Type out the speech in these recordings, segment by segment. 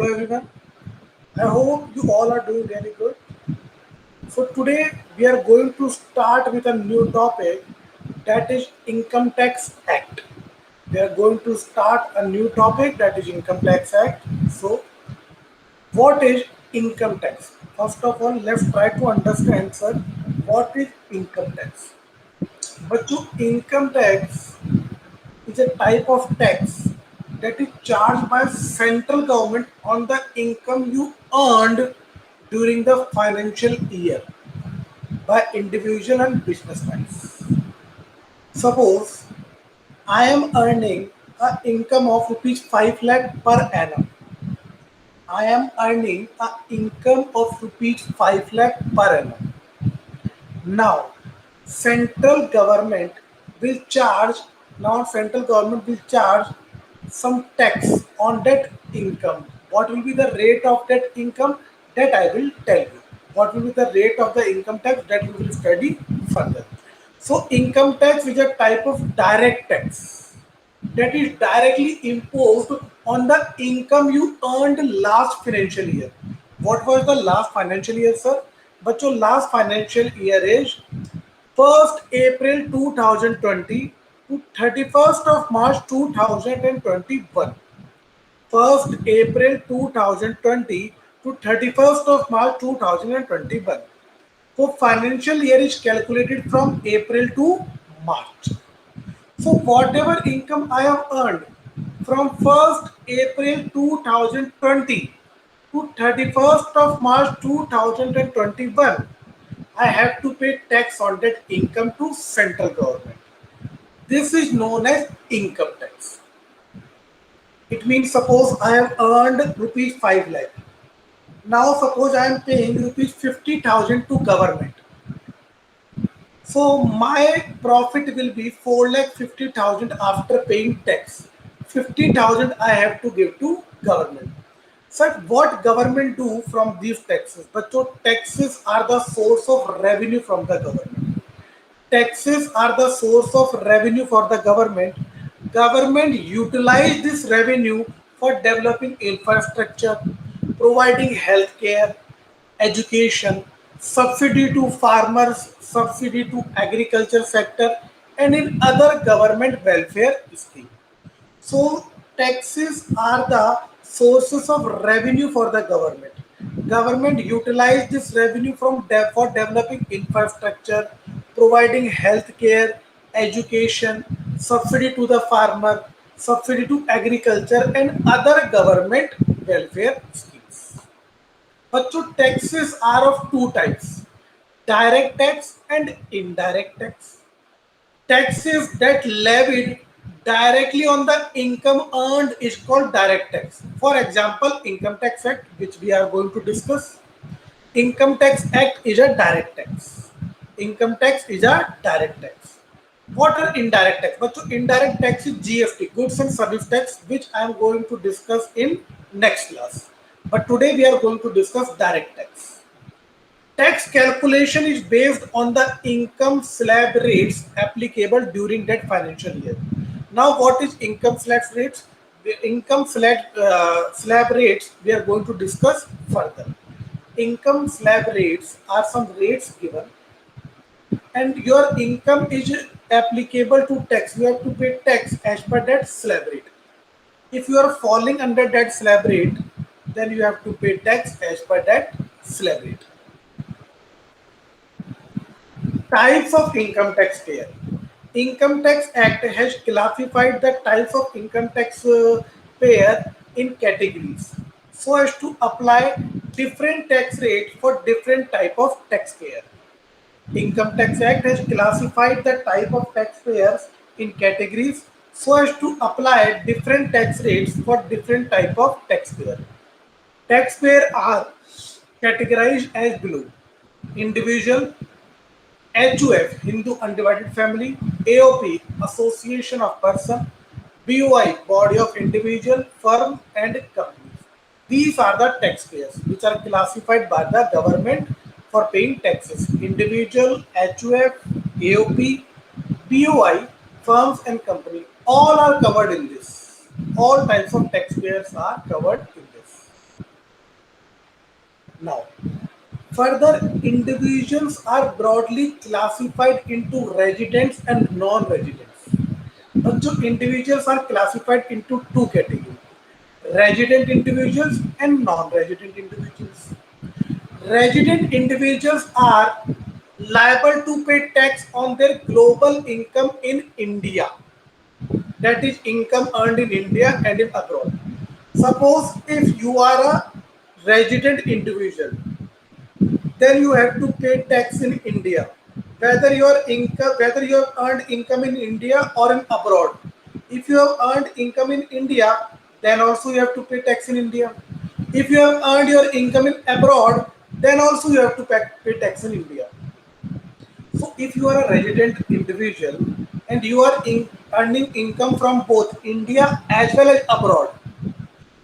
Hello everyone. I hope you all are doing really good. So today we are going to start with a new topic, that is Income Tax Act. We are going to start a new topic, that is Income Tax Act. So what is income tax? First of all, let's try to understand, sir, what is income tax. But to income tax is a type of tax that is charged by central government on the income you earned during the financial year by individual and businessmen. Suppose I am earning an income of rupees 5 lakh per annum. I am earning an income of rupees 5 lakh per annum. Now, central government will charge, now central government will charge some tax on that income. What will be the rate of that income? That I will tell you. What will be the rate of the income tax? That we will study further. So income tax is a type of direct tax that is directly imposed on the income you earned last financial year. What was the last financial year, sir? बच्चों last financial year is 1st April 2020 to 31st of March 2021. 1st April 2020 to 31st of March 2021. So financial year is calculated from April to March. So whatever income I have earned from 1st April 2020 to 31st of March 2021, I have to pay tax on that income to central government. This is known as income tax. It means suppose I have earned rupees 5 lakh. Now suppose I am paying rupees 50,000 to government. So my profit will be 4 lakh 50,000 after paying tax. 50,000 I have to give to government. So what government do from these taxes? But so taxes are the source of revenue from the government. Taxes are the source of revenue for the government. Government utilize this revenue for developing infrastructure, providing healthcare, education, subsidy to farmers, subsidy to agriculture sector, and in other government welfare scheme. So taxes are the sources of revenue for the government. Government utilize this revenue for developing infrastructure, providing health care, education, subsidy to the farmer, subsidy to agriculture, and other government welfare schemes. But so taxes are of two types, direct tax and indirect tax. Taxes that levied directly on the income earned is called direct tax. For example, Income Tax Act, which we are going to discuss. Income Tax Act is a direct tax. Income tax is a direct tax. What are indirect tax? But so indirect tax is GST, goods and service tax, which I am going to discuss in next class. But today we are going to discuss direct tax. Tax calculation is based on the income slab rates applicable during that financial year. Now, what is income slab rates? The income slab rates we are going to discuss further. Income slab rates are some rates given, and your income is applicable to tax. You have to pay tax as per that slab rate. If you are falling under that slab rate, then you have to pay tax as per that slab rate. Types of income tax payer. Income Tax Act has classified the types of income tax payer in categories so as to apply different tax rates for different type of taxpayer. Income Tax Act has classified the type of taxpayers in categories so as to apply different tax rates for different type of taxpayer. Taxpayer are categorized as below: individual, HUF, Hindu Undivided Family; AOP, Association of Person; BOI, Body of Individual, Firm and Companies. These are the taxpayers which are classified by the government for paying taxes. Individual, HUF, AOP, BOI, firms and company. All are covered in this. All types of taxpayers are covered in this. Now, further, individuals are broadly classified into residents and non-residents. So individuals are classified into two categories: resident individuals and non-resident individuals. Resident individuals are liable to pay tax on their global income in India, that is, income earned in India and in abroad. Suppose if you are a resident individual, then you have to pay tax in India, whether you have earned income in India or in abroad. If you have earned income in India, then also you have to pay tax in India. If you have earned your income in abroad, then also you have to pay tax in India. So if you are a resident individual and you are earning income from both India as well as abroad,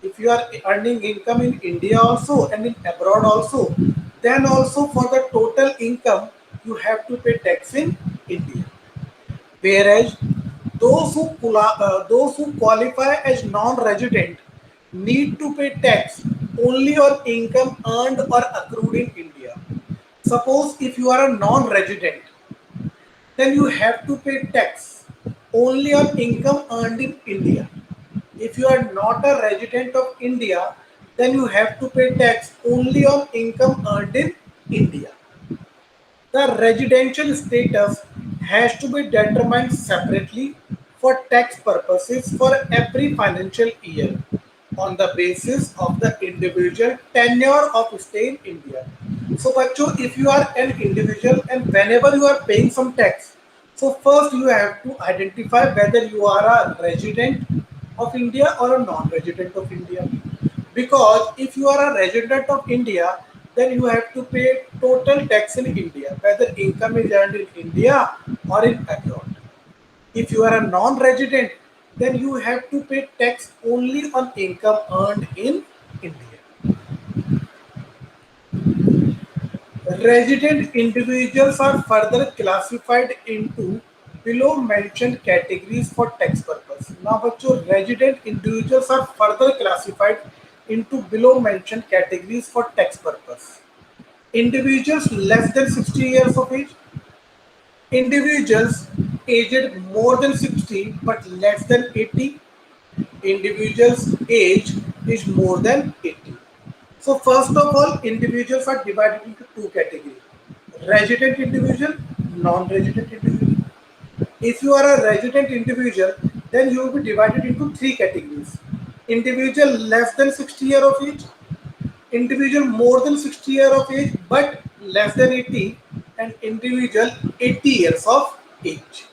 if you are earning income in India also and in abroad also, then also for the total income you have to pay tax in India. Whereas those who qualify as non-resident need to pay tax only on income earned or accrued in India. Suppose if you are a non-resident, then you have to pay tax only on income earned in India. If you are not a resident of India, then you have to pay tax only on income earned in India. The residential status has to be determined separately for tax purposes for every financial year on the basis of the individual tenure of stay in India. So, Bacho, if you are an individual and whenever you are paying some tax, so first you have to identify whether you are a resident of India or a non-resident of India. Because if you are a resident of India, then you have to pay total tax in India, whether income is earned in India or in abroad. If you are a non-resident, then you have to pay tax only on income earned in India. Resident individuals are further classified into below mentioned categories for tax purpose. Now, बच्चों, resident individuals are further classified into below mentioned categories for tax purpose. Individuals less than 60 years of age, individuals aged more than 60 but less than 80, individuals age is more than 80. So first of all, individuals are divided into two categories: resident individual, non-resident individual. If you are a resident individual, then you will be divided into three categories: individual less than 60 year of age, individual more than 60 year of age but less than 80, and individual 80 years of age.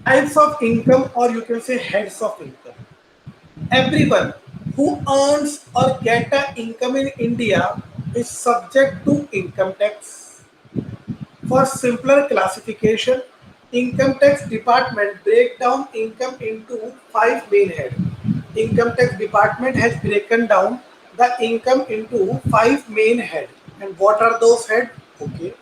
Types of income, or you can say heads of income. Everyone who earns or get a income in India is subject to income tax. For simpler classification, income tax department break down income into five main heads. Income tax department has broken down the income into five main heads. And what are those heads? Okay.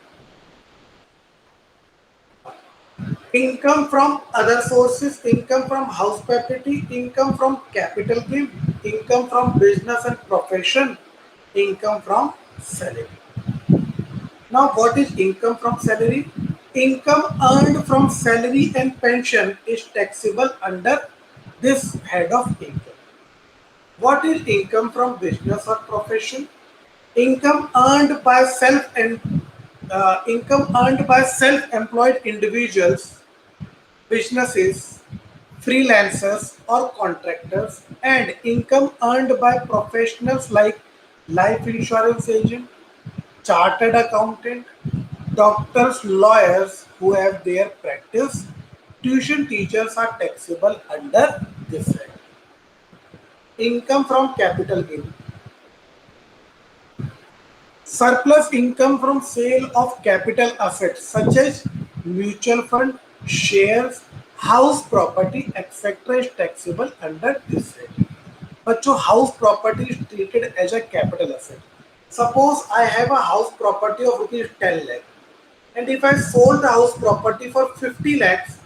Income from other sources, income from house property, income from capital gain, income from business and profession, income from salary. Now, what is income from salary? Income earned from salary and pension is taxable under this head of income. What is income from business or profession? Income earned by self-employed individuals, businesses, freelancers or contractors, and income earned by professionals like life insurance agent, chartered accountant, doctors, lawyers who have their practice, tuition teachers are taxable under this head. Income from capital gain. Surplus income from sale of capital assets such as mutual fund, shares, house property, etc. is taxable under this head. But so house property is treated as a capital asset. Suppose I have a house property of rupees 10 lakh, and if I sold the house property for 50 lakhs,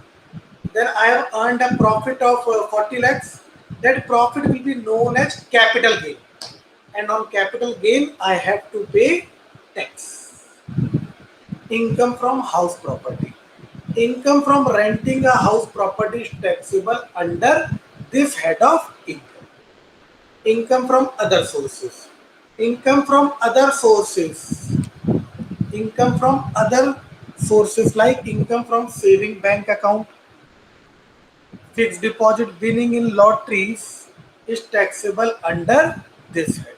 then I have earned a profit of 40 lakhs. that profit will be known as capital gain, and on capital gain I have to pay tax. Income from house property. Income from renting a house property is taxable under this head of income. Income from other sources. Income from other sources. Income from other sources like income from saving bank account, fixed deposit, winning in lotteries is taxable under this head.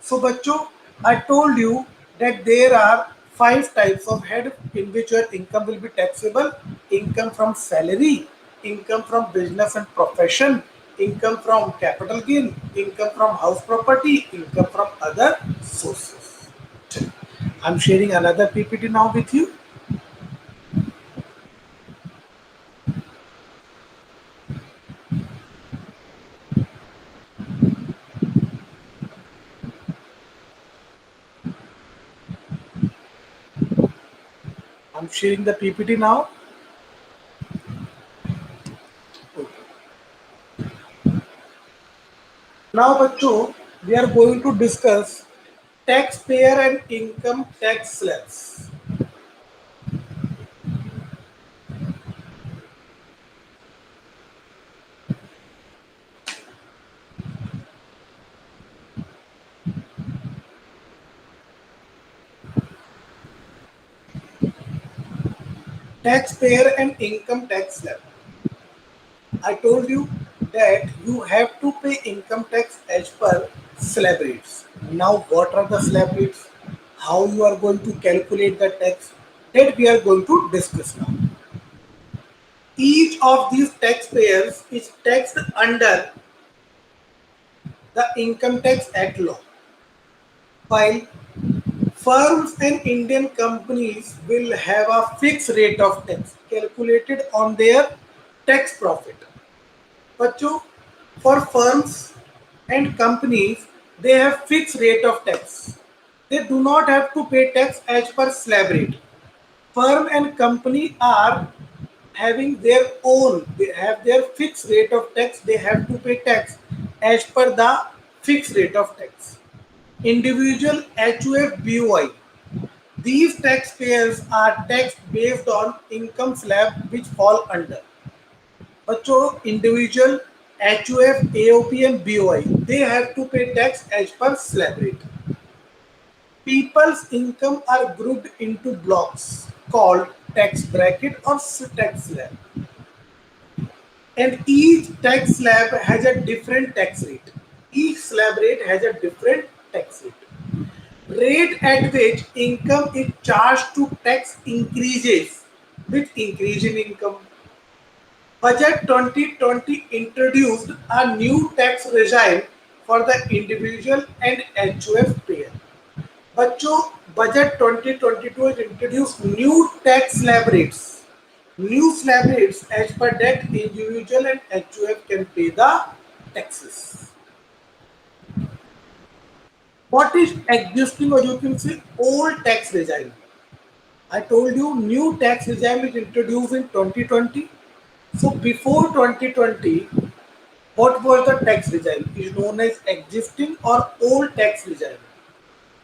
So बच्चों, I told you that there are five types of head in which your income will be taxable. Income from salary, income from business and profession, income from capital gain, income from house property, income from other sources. I'm sharing another PPT now with you. I'm sharing the PPT now. Now, बच्चों, we are going to discuss taxpayer and income tax slabs. Taxpayer and income tax slab. I told you that you have to pay income tax as per slab rates. Now, what are the slab rates? How you are going to calculate the tax? That we are going to discuss now. Each of these taxpayers is taxed under the Income Tax Act law, while firms and Indian companies will have a fixed rate of tax calculated on their tax profit. बच्चों, for firms and companies, they have fixed rate of tax. They do not have to pay tax as per slab rate. Firm and company are having their own, they have their fixed rate of tax, they have to pay tax as per the fixed rate of tax. Individual HUF BOI, these taxpayers are taxed based on income slab which fall under. बच्चों, individual HUF, AOP and BOI, they have to pay tax as per slab rate. People's income are grouped into blocks called tax bracket or tax slab, and each tax slab has a different tax rate. Each slab rate has a different tax rate. Rate at which income is charged to tax increases with increase in income. Budget 2020 introduced a new tax regime for the individual and HUF payer. बच्चों, budget 2022 has introduced new tax slab rates. New slab rates, as per that individual and HUF can pay the taxes. What is existing, or you can say old tax regime? I told you new tax regime is introduced in 2020. So before 2020, what was the tax regime? It is known as existing or old tax regime.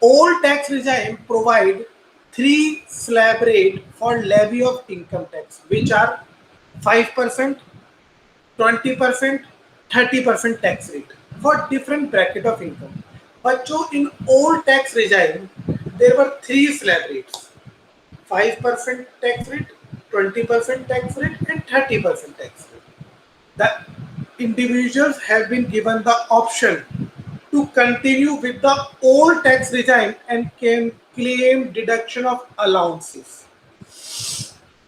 Old tax regime provide three slab rate for levy of income tax, which are 5%, 20%, 30% tax rate for different bracket of income. बच्चों, in old tax regime, there were three slab rates: 5% tax rate, 20% tax rate, and 30% tax rate. The individuals have been given the option to continue with the old tax regime and can claim deduction of allowances.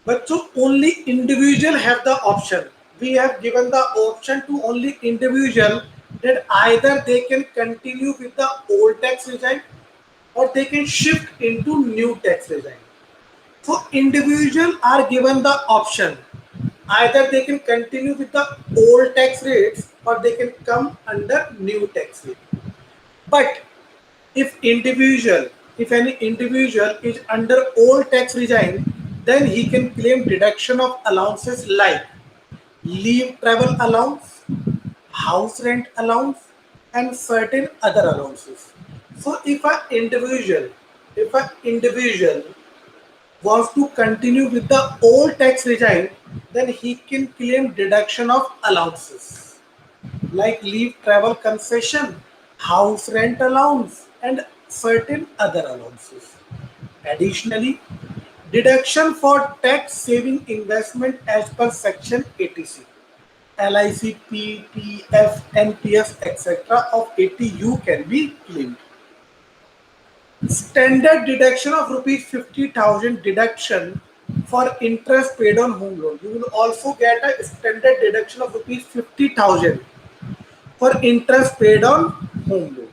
But so only individual have the option. We have given the option to only individual that either they can continue with the old tax regime or they can shift into new tax regime. So individual are given the option. Either they can continue with the old tax rates or they can come under new tax rate. But if any individual is under old tax regime, then he can claim deduction of allowances like leave travel allowance, house rent allowance, and certain other allowances. So if an individual wants to continue with the old tax regime, then he can claim deduction of allowances like leave travel concession, house rent allowance, and certain other allowances. Additionally, deduction for tax saving investment as per section 80C, LIC, PPF, NPS, etc. of 80U can be claimed. Standard deduction of rupees 50,000 deduction for interest paid on home loan. You will also get a standard deduction of rupees 50,000 for interest paid on home loan.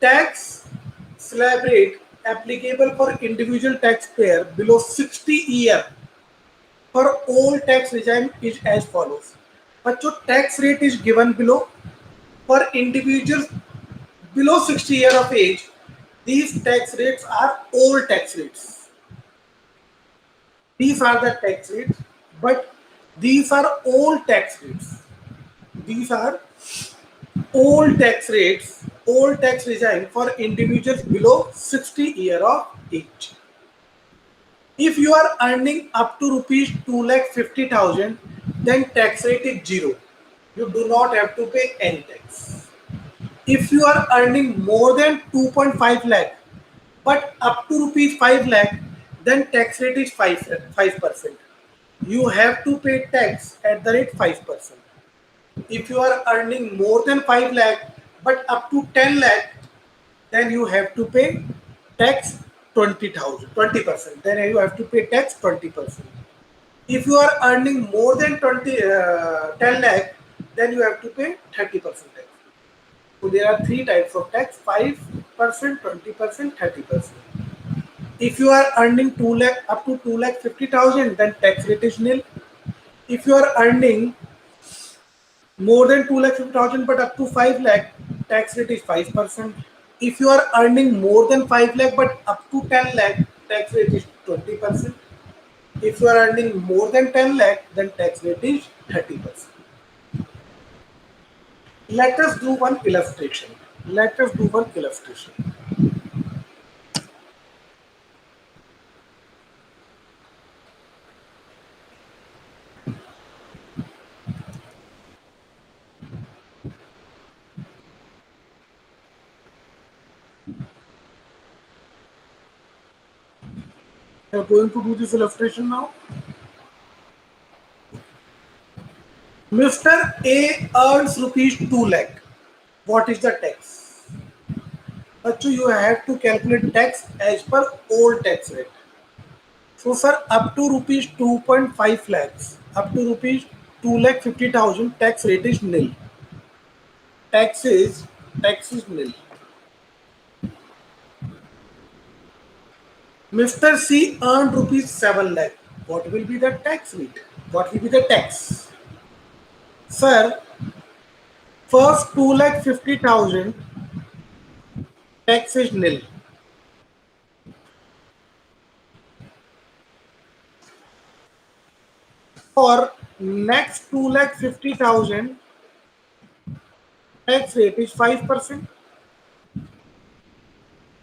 Tax slab rate applicable for individual taxpayer below 60 year for all tax regime is as follows. But जो tax rate is given below for individuals below 60 year of age, these tax rates are old tax rates. These are the tax rates, but these are old tax rates. These are old tax regime for individuals below 60 year of age. If you are earning up to rupees 2,50,000, then tax rate is zero. You do not have to pay any tax. If you are earning more than 2.5 lakh, but up to rupees 5 lakh, then tax rate is 5%. You have to pay tax at the rate 5%. If you are earning more than 5 lakh, but up to 10 lakh, then you have to pay tax 20%. Then you have to pay tax 20%. If you are earning more than 10 lakh, then you have to pay 30% tax. So there are three types of tax: 5%, 20%, 30%. If you are earning 2 lakh up to 2,50,000, then tax rate is nil. If you are earning more than 2,50,000 but up to 5 lakh, tax rate is 5%. If you are earning more than 5 lakh but up to 10 lakh, tax rate is 20%. If you are earning more than 10 lakh, then tax rate is 30%. Let us do one illustration. Let us do one illustration. We are going to do this illustration now. Mr. A earns rupees 2 lakh. What is the tax? But you have to calculate tax as per old tax rate. So sir, up to rupees 2.5 lakhs, up to rupees 2 lakh 50,000, tax rate is nil. Tax is nil. Mr. C earned rupees 7 lakh. What will be the tax rate? What will be the tax? Sir, first 2 lakh 50,000, tax is nil. For next 2 lakh 50,000, tax rate is 5%.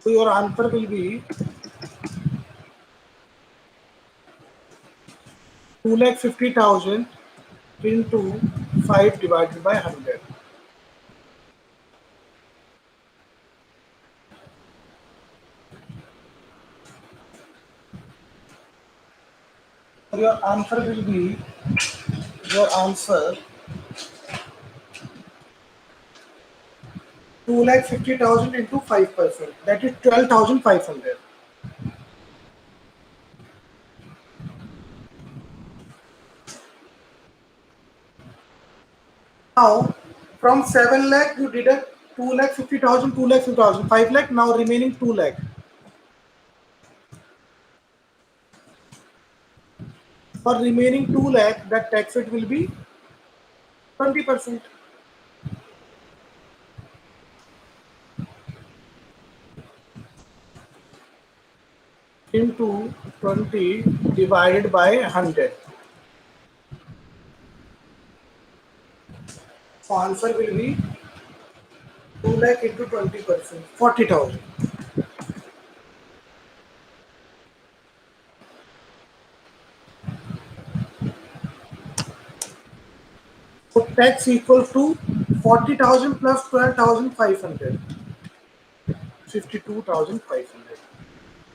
So your answer will be 2 lakh 50,000 into 5 divided by 100. Your answer will be your answer 2,50,000 into 5%. That is 12,500. Now, from 7 lakh you deduct 2,50,000, 2,50,000, 5 lakh. Now remaining 2 lakh. For remaining 2 lakh, that tax rate will be 20%. Into 20 divided by 100. So answer will be 2 lakh into 20%, 40,000. So tax equals to 40,000 plus 12,500, 52,500.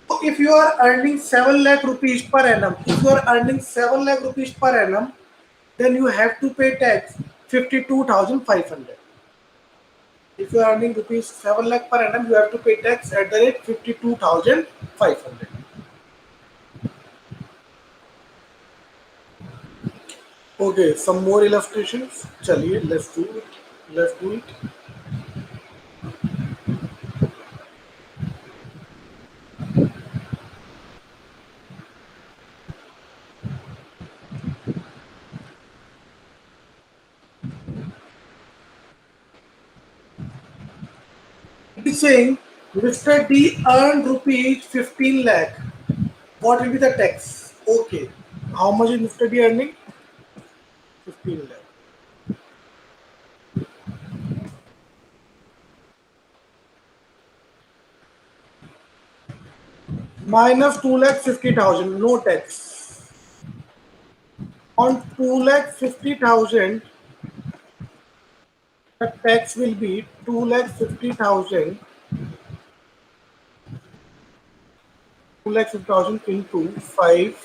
So if you are earning 7 lakh rupees per annum, if you are earning 7 lakh rupees per annum, then you have to pay tax 52,500. If you are earning rupees 7 lakh per annum, you have to pay tax at the rate 52,500. Okay, some more illustrations. Chaliye, let's do it. Let's do it. It is saying Mr. D earned rupees 15 lakh. What will be the tax? Okay. How much is Mr. D earning? 15 lakh. Minus 2 lakh 50,000, no tax. On 2 lakh 50,000, the tax will be 2 lakh 50,000, 2 lakh 50,000 into 5%.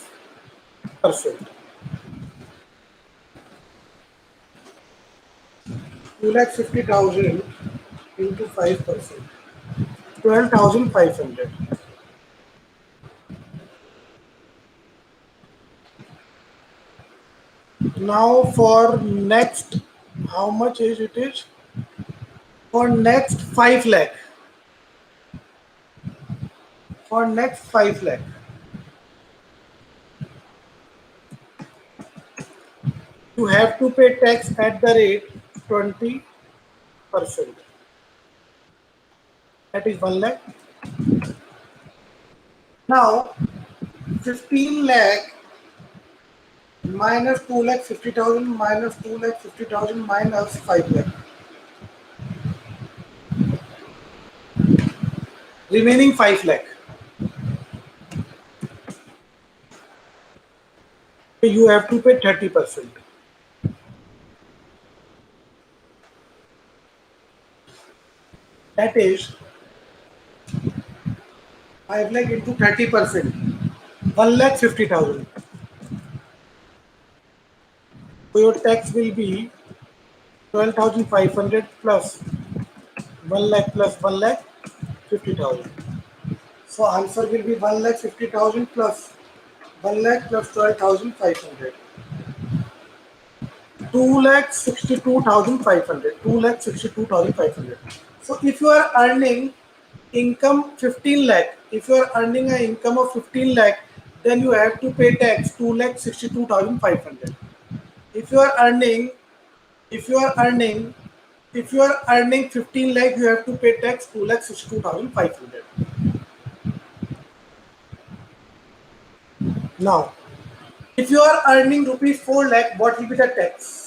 2 lakh 50,000 into 5%. 12,500. Now for next, how much is it is? For next 5 lakh. For next 5 lakh. You have to pay tax at the rate 20%. That is 1 lakh. Now 15 lakh minus 2 lakh 50,000 minus 2 lakh 50,000 minus 5 lakh. Remaining 5 lakh. You have to pay 30%. That is 5 lakh into 30%. 1 lakh 50,000. So your tax will be 12,500 plus 1 lakh plus 1 lakh 50,000. So answer will be 1 lakh 50,000 plus 1 lakh plus 12,500. 2 lakh 62,500. 2 lakh 62,500. So if you are earning income 15 lakh, if you are earning an income of 15 lakh, then you have to pay tax 2 lakh 62,500. If you are earning, if you are earning, if you are earning 15 lakh, you have to pay tax 2 lakh 62,500. Now, if you are earning rupees 4 lakh, what will be the tax?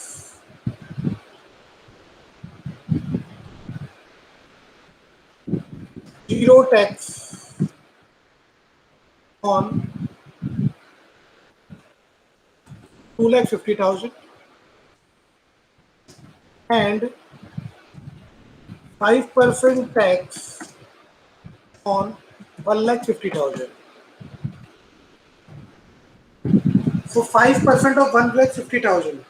Zero tax on 2 lakh 50,000 and 5% tax on 1 lakh 50,000. So 5% of 1 lakh 50,000,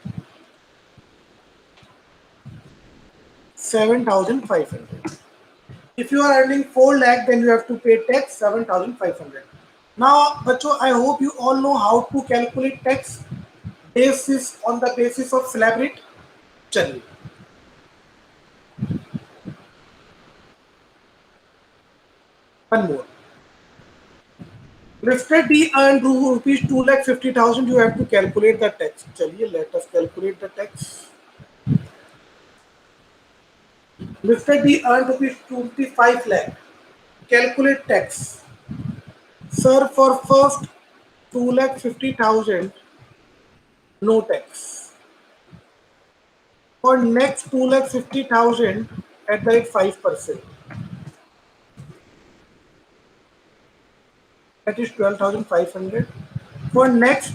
7,500. If you are earning 4 lakh, then you have to pay tax 7,500. Now, bacho, I hope you all know how to calculate tax basis on the basis of slab rate. Chaliye. One more. Mr. D earned rupees 2 lakh 50,000. You have to calculate the tax. Chaliye, let us calculate the tax. Mr. D earned rupees 25 lakh. Calculate tax. Sir, for first 2 lakh 50,000, no tax. For next 2,50,000 at the rate 5%, that is 12,500. For next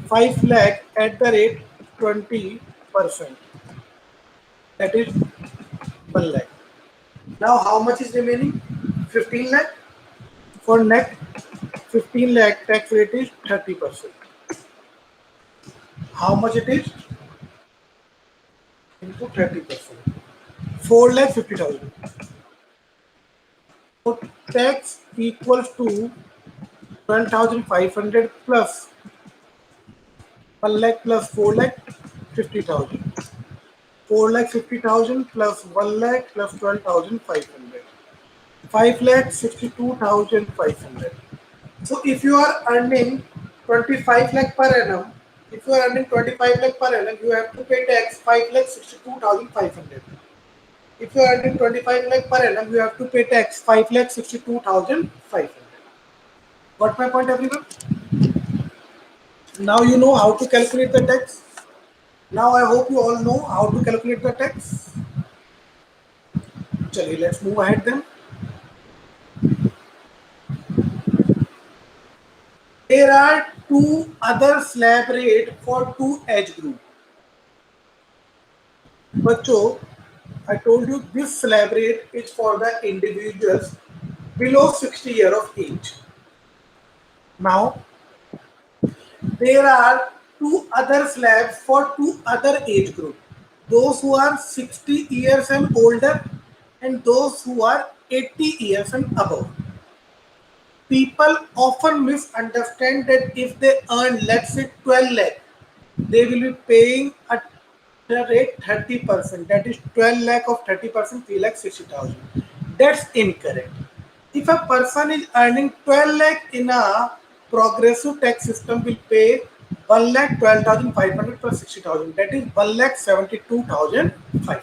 5 lakh at the rate 20%, that is 1 lakh. Now how much is remaining? 15 lakh. For next 15 lakh tax rate is 30%. How much it is? Into 30%. 4 lakh 50,000. So tax equals to 12,500 plus 1 lakh plus 4 lakh 50,000. 4 lakh 50,000 plus 1 lakh plus 12,500. 5 lakh 62,500. So if you are earning 25 lakh per annum, if you are earning 25 lakh per annum, you have to pay tax 5 lakh 62,500. If you are earning 25 lakh per annum, you have to pay tax 5 lakh 62,500. Got my point, everyone? Now you know how to calculate the tax. Now I hope you all know how to calculate the tax. Chaliye, let's move ahead then. There are two other slab rate for two age group. Bachcho, I told you this slab rate is for the individuals below 60 years of age. Now, there are two other slabs for two other age group. Those who are 60 years and older and those who are 80 years and above. People often misunderstand that if they earn, let's say, 12 lakh, they will be paying at the rate 30%. That is 12 lakh of 30%, 3 lakh 60,000. That's incorrect. If a person is earning 12 lakh in a progressive tax system, will pay 1 lakh 12,500 plus 60,000. That is 1 lakh 72,500.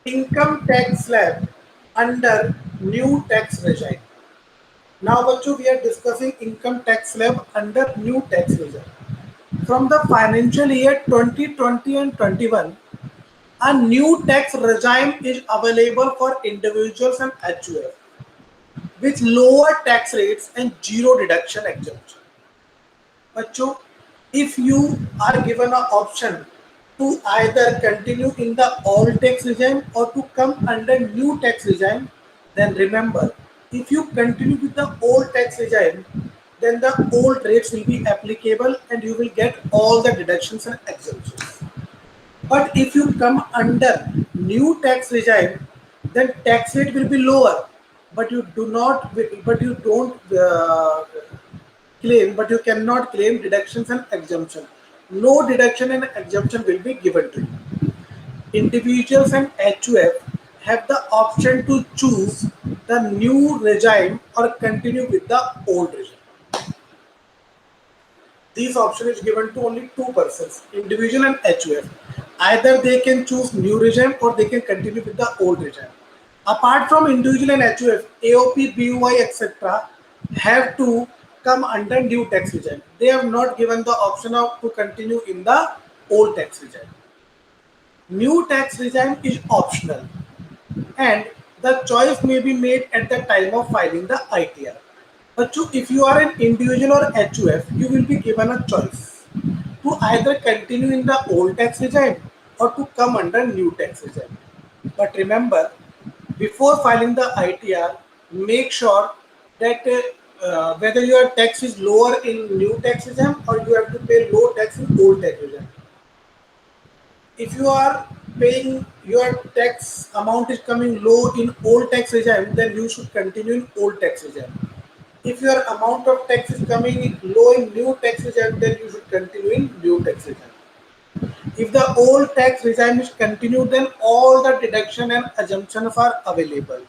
Income tax slab under new tax regime. Now, Bachu, we are discussing income tax slab under new tax regime. From the financial year 2020 and 21, a new tax regime is available for individuals and HUF with lower tax rates and zero deduction exemption. Bachu, if you are given an option to either continue in the old tax regime or to come under new tax regime, then remember, if you continue with the old tax regime, then the old rates will be applicable and you will get all the deductions and exemptions. But if you come under new tax regime, then tax rate will be lower, but you do not, but you don't claim, but you cannot claim deductions and exemption. No deduction and exemption will be given to you. Individuals and HUF have the option to choose the new regime or continue with the old regime. This option is given to only two persons, individual and HUF. Either they can choose new regime or they can continue with the old regime. Apart from individual and HUF, AOP, BUI, etc. have to come under new tax regime. They have not given the option of to continue in the old tax regime. New tax regime is optional and the choice may be made at the time of filing the ITR. But if you are an individual or HUF, you will be given a choice to either continue in the old tax regime or to come under new tax regime. But remember, before filing the ITR, make sure that whether your tax is lower in new tax regime or you have to pay low tax in old tax regime. If you are paying your tax amount is coming low in old tax regime, then you should continue in old tax regime. If your amount of tax is coming low in new tax regime, then you should continue in new tax regime. If the old tax regime is continued, then all the deduction and assumptions are available.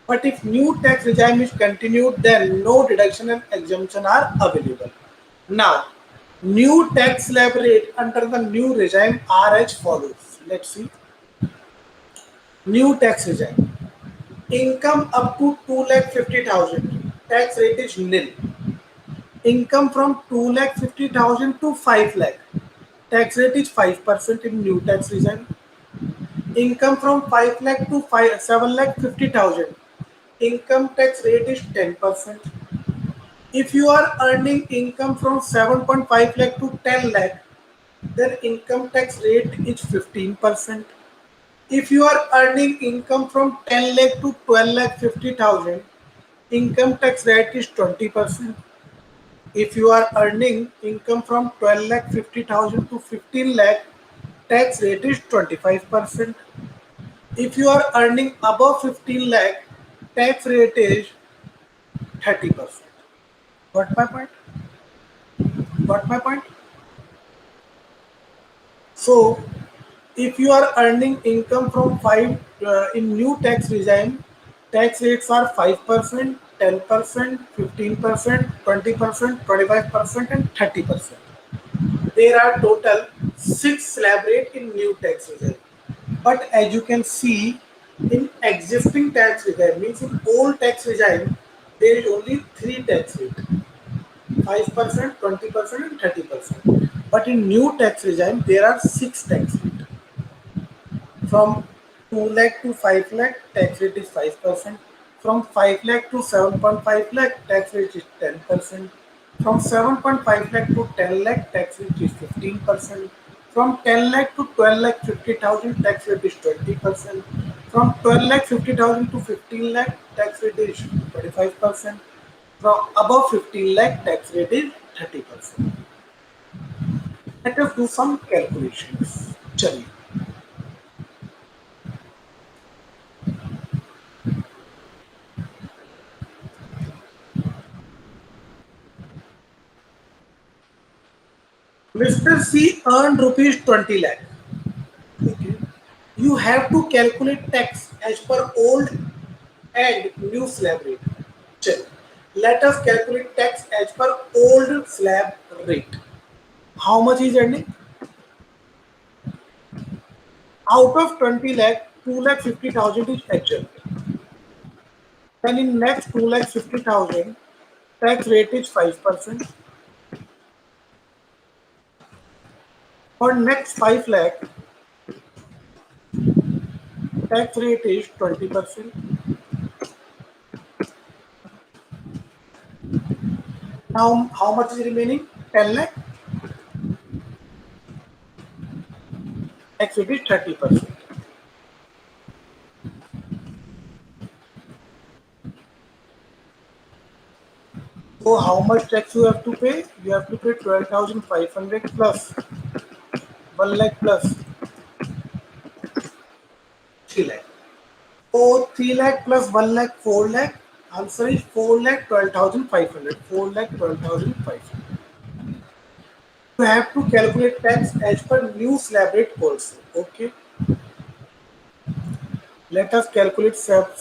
But if new tax regime is continued, then no deduction and exemption are available. Now, new tax slab rate under the new regime are as follows. Let's see. New tax regime. Income up to 2,50,000. Tax rate is nil. Income from 2,50,000 to 5 lakh. Tax rate is 5% in new tax regime. Income from 5 lakh to 7 lakh 50,000. Income tax rate is 10%. If you are earning income from 7.5 lakh to 10 lakh, then income tax rate is 15%. If you are earning income from 10 lakh to 12 lakh 50,000, income tax rate is 20%. If you are earning income from 12 lakh 50,000 to 15 lakh, tax rate is 25%. If you are earning above 15 lakh, tax rate is 30%. Got my point? Got my point? So, if you are earning income from five in new tax regime, tax rates are 5%, 10%, 15%, 20%, 25%, and 30%. There are total six slab rate in new tax regime. But as you can see, in existing tax regime, means in old tax regime, there is only three tax rate: 5%, 20%, and 30%. But in new tax regime, there are six tax rate. From 2 lakh to 5 lakh, tax rate is 5%. From 5 lakh to 7.5 lakh, tax rate is 10%. From 7.5 lakh to 10 lakh, tax rate is 15%. From 10 lakh to 12 lakh 50,000, tax rate is 20%. From 12 lakh 50,000 to 15 lakh, tax rate is 25%. From above 15 lakh, tax rate is 30%. Let us do some calculations. चलिए. Mr. C earned rupees 20 lakh. Okay. You have to calculate tax as per old and new slab rate. Check. Let us calculate tax as per old slab rate. How much is earning? Out of 20 lakh, 2 lakh 50,000 is exempt. Then in next 2 lakh 50,000, tax rate is 5%. For next 5 lakh, tax rate is 20%. Now how much is remaining? 10 lakh, tax rate is 30%. So how much tax you have to pay? You have to pay 12,500 plus 1 lakh plus 3 lakh. So 3 lakh plus 1 lakh 4 lakh. Answer is 4 lakh 12,500. 4 lakh 12,500. You have to calculate tax as per new slab rate also. Okay. Let us calculate slab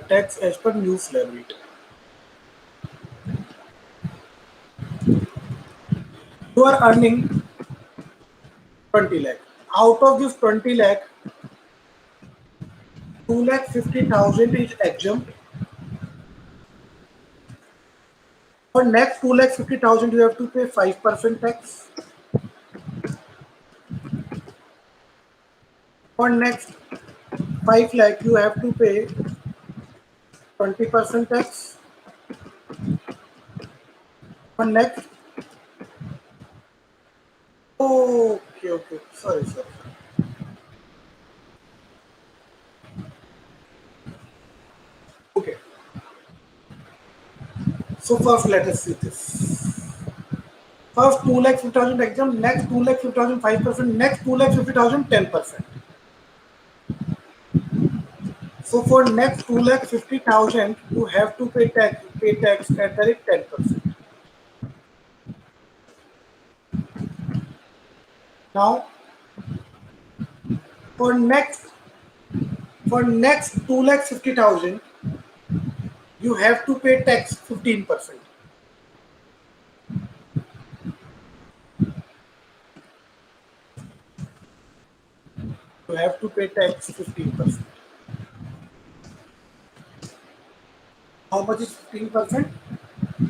tax as per new slab rate. You are earning 20 lakh. Out of this 20 lakh, 2 lakh 50,000 is exempt. For next 2 lakh 50,000, you have to pay 5% tax. For next 5 lakh, you have to pay 20% tax. For next, okay, sorry, sir. Okay, so first let us see this. First 2 lakh 50,000 exempt, next 2 lakh 50,000 5%, next 2 lakh 50,000 10%. So for next 2 lakh 50,000, you have to pay tax at the rate 10%. Now for next for next 2 lakh 50,000, you have to pay tax 15%. You have to pay tax 15%. How much is 15%?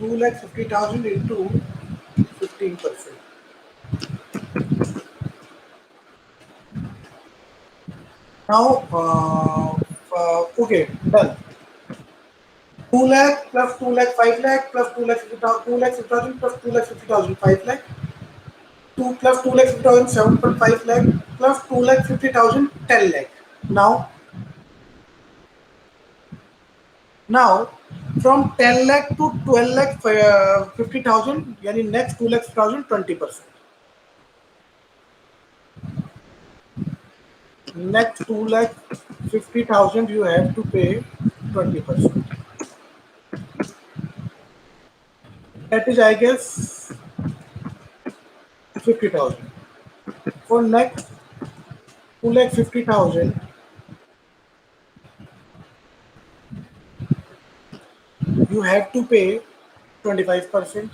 2,50,000 into 15%. Now, okay, done. 2 lakh plus 2 lakh 5 lakh plus 2 lakh 50,000 2 lakh 50,000 plus 2 lakh 50,000 5 lakh 2 plus 2 lakh 50,000 7.5 lakh plus 2 lakh 50,000 10 lakh. Now, now from 10 lakh to 12 lakh 50,000, yani next 2 lakh 50,000 20%. Next 2 lakh 50,000 you have to pay 20%. That is, I guess, 50,000. For next 2 lakh 50,000, you have to pay 25%.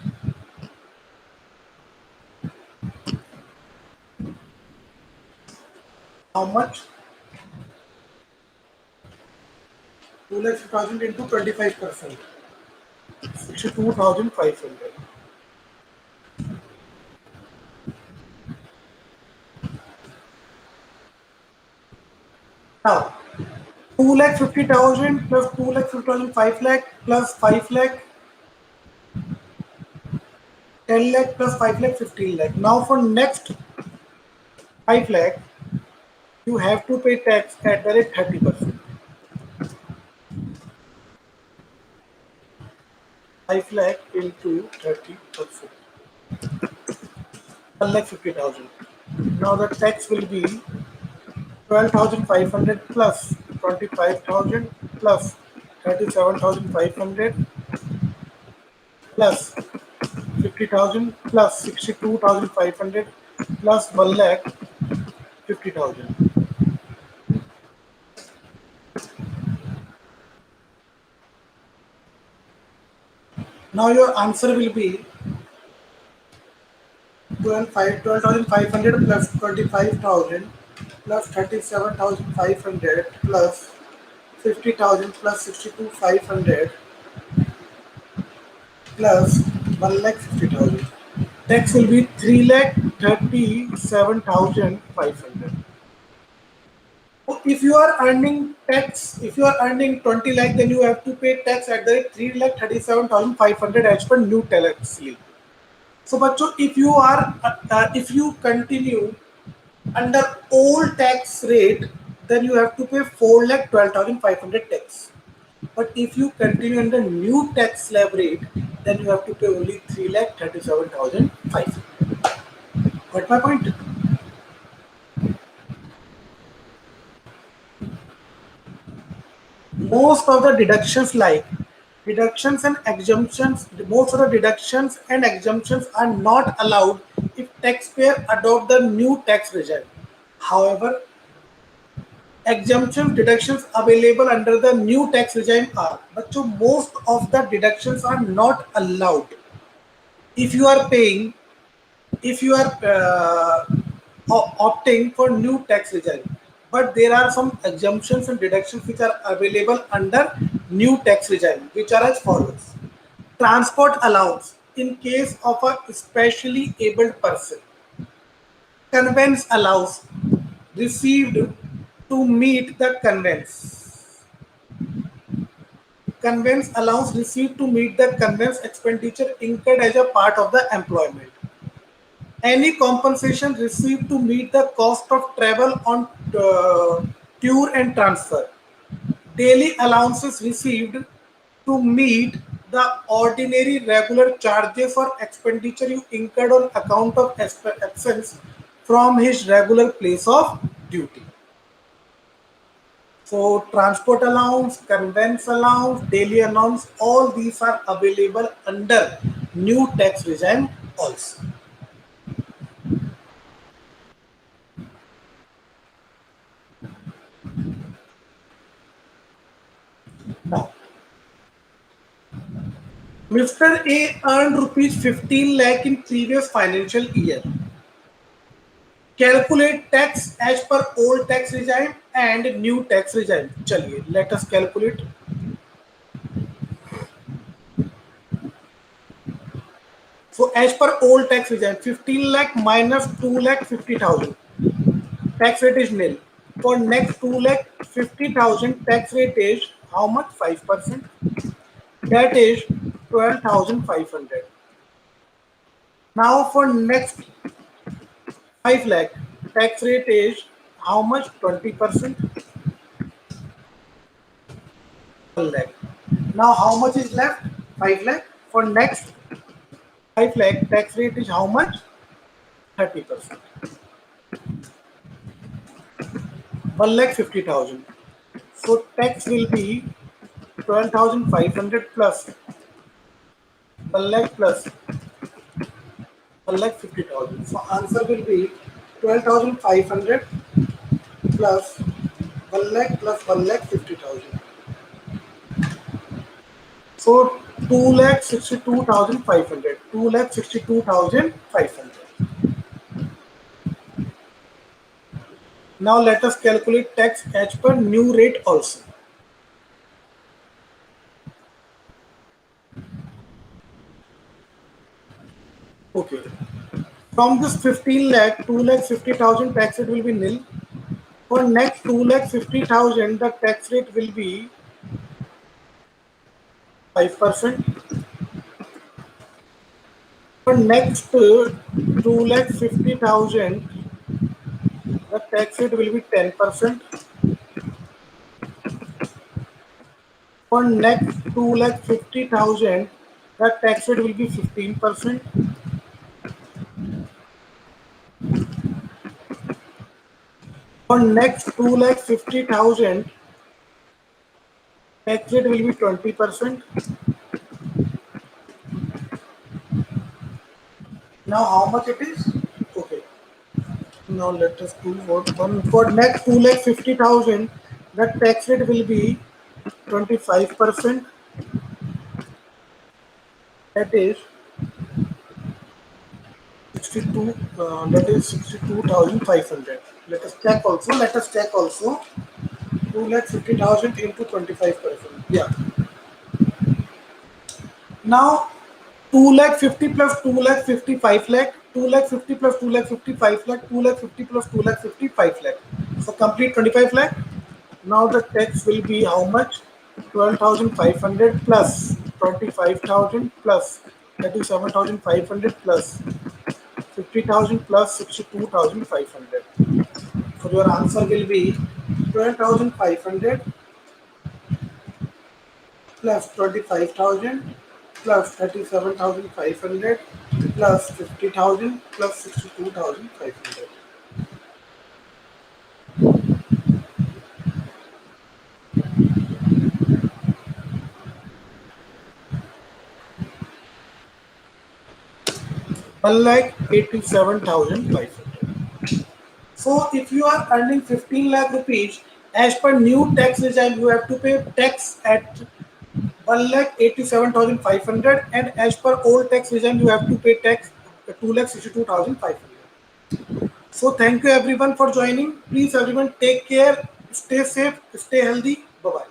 How much? 2 lakh 50,000 into 25%. 62,500. Now, 2 lakh 50,000 plus 2 lakh 50,000 5 lakh plus 5 lakh 10 lakh plus 5 lakh 15 lakh. Now for next 5 lakh, you have to pay tax at the rate 30%. 5 lakh into 30%. 1 lakh 50,000. Now the tax will be 12,500 plus 25,000 plus 37,500 plus 50,000 plus 62,500 plus 1 lakh 50,000. Now your answer will be 12,500 plus 25,000 plus 37,500 plus 50,000 plus 62,500 plus 1 lakh 50,000. Tax will be 3 lakh 37,500. If you are earning tax, if you are earning 20 lakh, then you have to pay tax at the rate 3 lakh 37,500 as per new tax law. So, bachcho, if you continue under old tax rate, then you have to pay 4 lakh 12,500 tax. But if you continue under new tax slab rate, then you have to pay only 3 lakh 37,500. Got my point? Most of the deductions, like deductions and exemptions, most of the deductions and exemptions are not allowed if taxpayer adopt the new tax regime. However, exemptions deductions available under the new tax regime are, but so most of the deductions are not allowed if you are paying, if you are opting for new tax regime. But there are some exemptions and deductions which are available under new tax regime, which are as follows: transport allowance in case of a specially abled person, conveyance allowance received to meet the conveyance allowance received to meet the conveyance expenditure incurred as a part of the employment, any compensation received to meet the cost of travel on tour and transfer, daily allowances received to meet the ordinary regular charges or expenditure you incurred on account of absence from his regular place of duty. So transport allowance, conveyance allowance, daily allowance, all these are available under new tax regime also. Now, Mr. A earned rupees 15 lakh in previous financial year. Calculate tax as per old tax regime and new tax regime. चलिए, let us calculate. as per old tax regime, 15 lakh minus 2 lakh 50,000. Tax rate is nil. For next 2 lakh 50,000, tax rate is how much? 5%. That is 12,500. Now for next 5 lakh, tax rate is how much? 20%. 1 lakh. Now how much is left? 5 lakh. For next 5 lakh, tax rate is how much? 30%. 1 lakh 50,000. So tax will be 12,500 plus 1 lakh plus 1 lakh 50,000. So answer will be 12,500 plus 1 lakh plus 1 lakh 50,000. So 2 lakh 62,500. 2 lakh 62,500. Now let us calculate tax as per new rate also. Okay. From this 15 lakh, 2 lakh 50,000 tax rate will be nil. For next 2 lakh 50,000, the tax rate will be 5%. For next 2 lakh 50,000, the tax rate will be 10%. For next 2 lakh 50,000, the tax rate will be 15%. For next 2 lakh 50,000, tax rate will be 20%. Now how much it is? Okay. Now let us do one. For next 2 lakh 50,000, the tax rate will be 25%. That is 62. That is 62,500. Let us check also. Let us check also. 2 lakh 50,000 into 25%. Yeah. Now 2 lakh 50 plus 2 lakh 55 lakh. 2 lakh 50 plus 2 lakh 55 lakh. 2 lakh 50 plus 2 lakh 55 lakh. So complete 25 lakh. Now the tax will be how much? 12,500 plus 25,000 plus 37,500 plus 50,000 plus 62,500. So your answer will be 12,500 plus 25,000 plus 37,500 plus 50,000 plus 62,500. Unlike 87,500. So if you are earning 15 lakh rupees, as per new tax regime, you have to pay tax at 1,87,500, and as per old tax regime, you have to pay tax 2,62,500. So thank you everyone for joining. Please everyone take care, stay safe, stay healthy. Bye bye.